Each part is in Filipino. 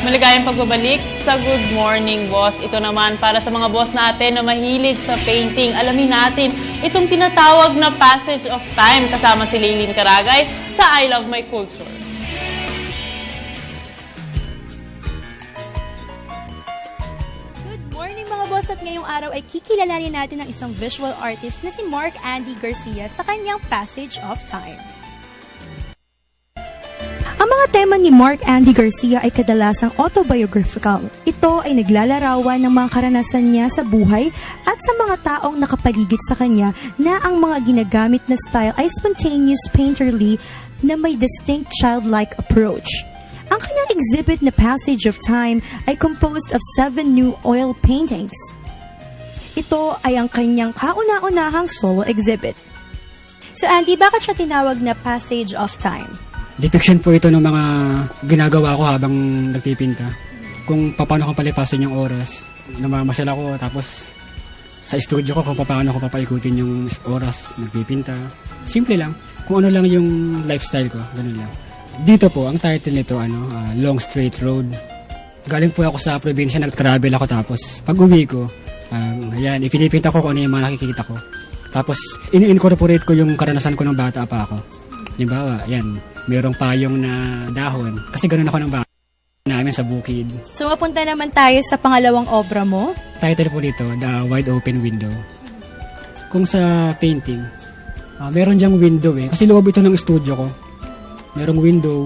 Maligayang pagbabalik sa Good Morning Boss. Ito naman para sa mga boss natin na mahilig sa painting. Alamin natin itong tinatawag na passage of time kasama si Laylene Caragay sa I Love My Culture. Good morning mga boss, at ngayong araw ay kikilalanin natin ang isang visual artist na si Mark Andy Garcia sa kanyang Passage of Time. Ang mga tema ni Mark Andy Garcia ay kadalasang autobiographical. Ito ay naglalarawan ng mga karanasan niya sa buhay at sa mga taong nakapaligid sa kanya na ang mga ginagamit na style ay spontaneous painterly na may distinct childlike approach. Ang kanyang exhibit na Passage of Time ay composed of 7 new oil paintings. Ito ay ang kanyang kauna-unahang solo exhibit. So Andy, bakit siya tinawag na Passage of Time? Depiction po ito ng mga ginagawa ko habang nagpipinta. Kung paano ko palipasin yung oras. Namamasyal ako, tapos sa studio ko kung paano ko papaikutin yung oras, nagpipinta. Simple lang. Kung ano lang yung lifestyle ko, ganun lang. Dito po, ang title nito, Long Straight Road. Galing po ako sa probinsya, nag-travel ako, tapos pag uwi ko, ayan, ipinipinta ko kung ano yung mga nakikita ko. Tapos, ini-incorporate ko yung karanasan ko ng bata pa ako. Halimbawa, ayan, mayroong payong na dahon. Kasi ganun ako ng bata namin sa bukid. So mapunta naman tayo sa pangalawang obra mo. Title po dito, The Wide Open Window. Kung sa painting, meron diyang window Kasi loob ito ng studio ko. Merong window.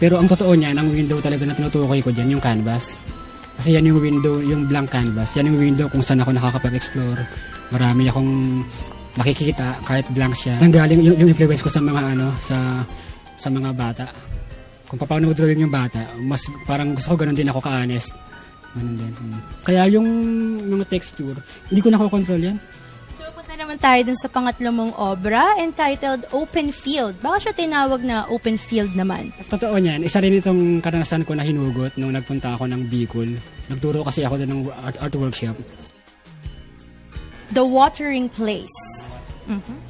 Pero ang totoo niyan, ang window talaga na tinutukoy ko dyan, yung canvas. Kasi yan yung window, yung blank canvas. Yan yung window kung saan ako nakakapag-explore. Marami akong nakikita kahit blank siya. Nanggaling yung influence ko sa mga sa mga bata. Kung paano mag-drawing yung bata, mas parang gusto ko ganun din ako ka-honest. Ganun din. Kaya yung mga texture, hindi ko nakokontrol yan. So punta naman tayo dun sa pangatlo mong obra entitled Open Field. Baka siya tinawag na Open Field naman. Totoo niyan, isa rin itong karanasan ko na hinugot nung nagpunta ako ng Bicol. Nagturo kasi ako doon ng art workshop. The Watering Place.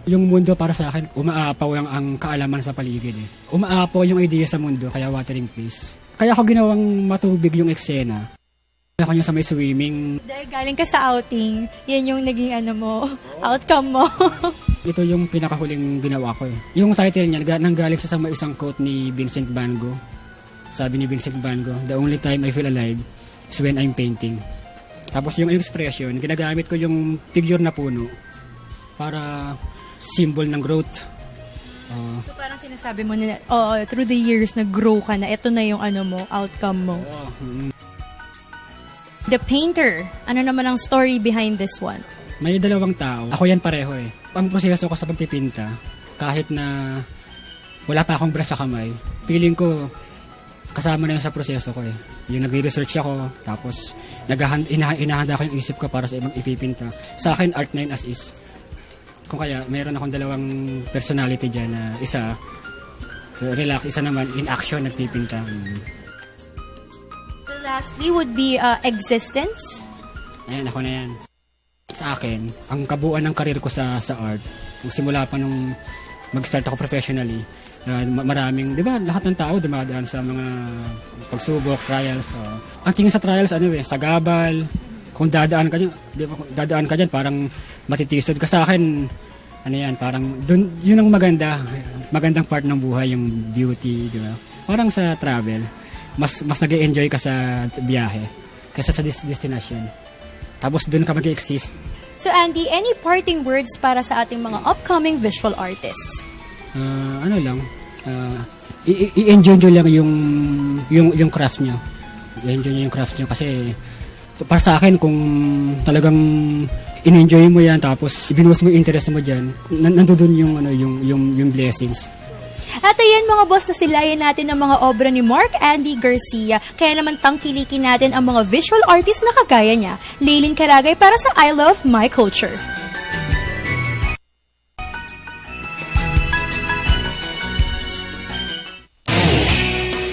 Yung mundo para sa akin, umaapaw ang kaalaman sa paligid. Umaapaw yung idea sa mundo, kaya watering place. Kaya ako ginawang matubig yung eksena. Ako yung sa may swimming. Dahil galing ka sa outing, yan yung naging outcome mo. Ito yung pinakahuling ginawa ko Yung title niya, nanggaling sa isang quote ni Vincent Van Gogh. Sabi ni Vincent Van Gogh, "The only time I feel alive is when I'm painting." Tapos yung expression, ginagamit ko yung figure na puno para symbol ng growth. So parang sinasabi mo na, through the years, nag-grow ka na. Ito na yung outcome mo. The Painter. Ano naman ang story behind this one? May dalawang tao. Ako yan pareho Ang proseso ko sa pagpipinta, kahit na wala pa akong brush sa kamay, feeling ko kasama na yun sa proseso ko Yung nagre-research ako, tapos inahanda ko yung isip ko para sa ibang ipipinta. Sa akin, art na yun as is. Kung kaya, mayroon akong dalawang personality dyan na isa, relax, isa naman, in action, nagpipinta. So lastly would be Existence. Ayan, ako na yan. Sa akin, ang kabuuan ng karir ko sa art, simula pa nung mag-start ako professionally, maraming, di ba, lahat ng tao dumadaan sa mga pagsubok, trials. Ang tingin sa trials, sagabal, kung dadaan ka dyan, parang matitisod ka. Sa akin, parang dun, yun ang magandang part ng buhay, yung beauty, di ba? Parang sa travel, mas nag-e-enjoy ka sa biyahe kaysa sa destination. Tapos dun ka mag-exist. So Andy, any parting words para sa ating mga upcoming visual artists? I-enjoy nyo lang yung craft nyo. I-enjoy nyo yung craft nyo kasi para sa akin, kung talagang in-enjoy mo yan tapos ibinuhos mo yung interest mo dyan, nandoon yung blessings. At ayan mga boss, nasilayan natin ang mga obra ni Mark Andy Garcia. Kaya naman tangkilikin natin ang mga visual artist na kagaya niya. Laylene Caragay para sa I Love My Culture.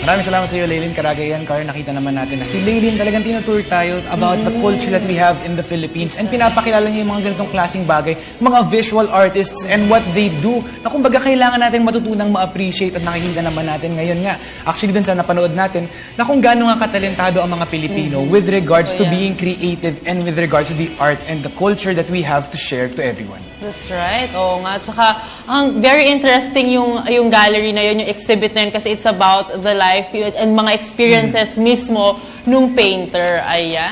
Maraming salamat sa iyo, Laylin Caragayan. Car, nakita naman natin na si Laylin talagang tinutour tayo about the culture that we have in the Philippines and pinapakilala niya yung mga ganitong klaseng bagay, mga visual artists and what they do na kumbaga kailangan natin matutunang ma-appreciate at nakikita naman natin ngayon nga. Actually, dun sa napanood natin na kung gaano nga katalentado ang mga Pilipino with regards to being creative and with regards to the art and the culture that we have to share to everyone. That's right. Oo nga. Tsaka, ang very interesting yung gallery na yun, yung exhibit na yun, kasi it's about the life and mga experiences mismo nung painter. Ayan.